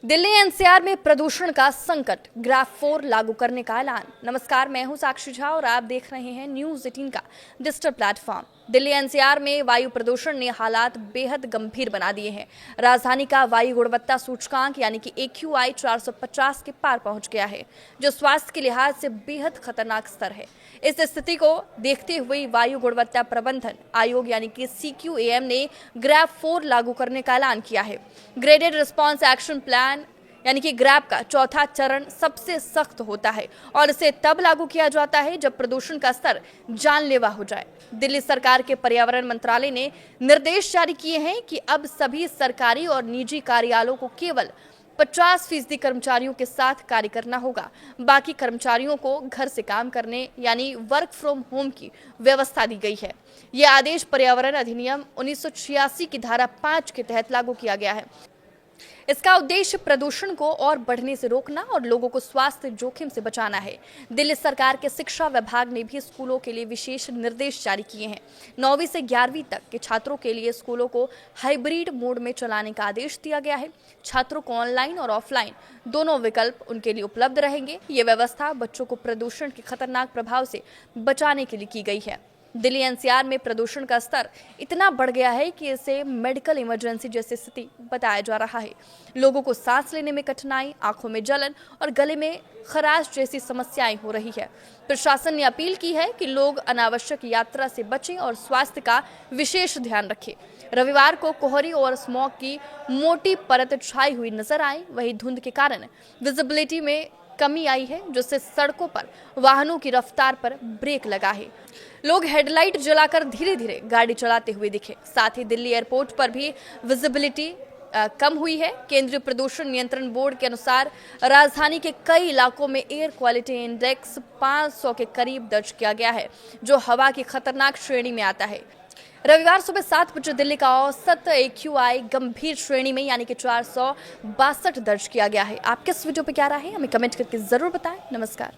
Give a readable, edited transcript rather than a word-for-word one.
Delhi NCR में प्रदूषण का संकट, ग्राफ 4 लागू करने का ऐलान। नमस्कार, मैं हूं साक्षी झा और आप देख रहे हैं न्यूज 18 का डिजिटल प्लेटफॉर्म। दिल्ली एनसीआर में वायु प्रदूषण ने हालात बेहद गंभीर बना दिए हैं। राजधानी का वायु गुणवत्ता सूचकांक यानी कि AQI 450 के पार पहुंच गया है, जो स्वास्थ्य के लिहाज से बेहद खतरनाक स्तर है। इस स्थिति को देखते हुए वायु गुणवत्ता प्रबंधन आयोग यानी कि CQAM ने ग्राफ 4 लागू करने का ऐलान किया है। ग्रेडेड रिस्पॉन्स एक्शन प्लान यानी कि ग्रैप का चौथा चरण सबसे सख्त होता है और इसे तब लागू किया जाता है जब प्रदूषण का स्तर जानलेवा हो जाए। दिल्ली सरकार के पर्यावरण मंत्रालय ने निर्देश जारी किए हैं कि अब सभी सरकारी और निजी कार्यालयों को केवल 50% कर्मचारियों के साथ कार्य करना होगा। बाकी कर्मचारियों को घर से काम करने यानी वर्क फ्रॉम होम की व्यवस्था दी गई है। यह आदेश पर्यावरण अधिनियम 1986 की धारा 5 के तहत लागू किया गया है। इसका उद्देश्य प्रदूषण को और बढ़ने से रोकना और लोगों को स्वास्थ्य जोखिम से बचाना है। दिल्ली सरकार के शिक्षा विभाग ने भी स्कूलों के लिए विशेष निर्देश जारी किए हैं। 9वीं से 11वीं तक के छात्रों के लिए स्कूलों को हाइब्रिड मोड में चलाने का आदेश दिया गया है। छात्रों को ऑनलाइन और ऑफलाइन दोनों विकल्प उनके लिए उपलब्ध रहेंगे। ये व्यवस्था बच्चों को प्रदूषण के खतरनाक प्रभाव से बचाने के लिए की गई है। दिल्ली एनसीआर में प्रदूषण का स्तर इतना बढ़ गया है कि इसे मेडिकल इमरजेंसी जैसी स्थिति बताया जा रहा है। लोगों को सांस लेने में कठिनाई, आंखों में जलन और गले में खराश जैसी समस्याएं हो रही है। प्रशासन ने अपील की है कि लोग अनावश्यक यात्रा से बचें और स्वास्थ्य का विशेष ध्यान रखें। रविवार को कोहरे और स्मॉग की मोटी परत छाई हुई नजर आई। वहीं धुंध के कारण विजिबिलिटी में कमी आई है, जिससे सड़कों पर वाहनों की रफ्तार पर ब्रेक लगा है। लोग हेडलाइट जलाकर धीरे धीरे गाड़ी चलाते हुए दिखे। साथ ही दिल्ली एयरपोर्ट पर भी विजिबिलिटी कम हुई है। केंद्रीय प्रदूषण नियंत्रण बोर्ड के अनुसार राजधानी के कई इलाकों में एयर क्वालिटी इंडेक्स 500 के करीब दर्ज किया गया है, जो हवा की खतरनाक श्रेणी में आता है। रविवार सुबह 7 बजे दिल्ली का औसत AQI गंभीर श्रेणी में यानी कि 462 दर्ज किया गया है। आप किस वीडियो पे क्या राय है, हमें कमेंट करके जरूर बताएं। नमस्कार।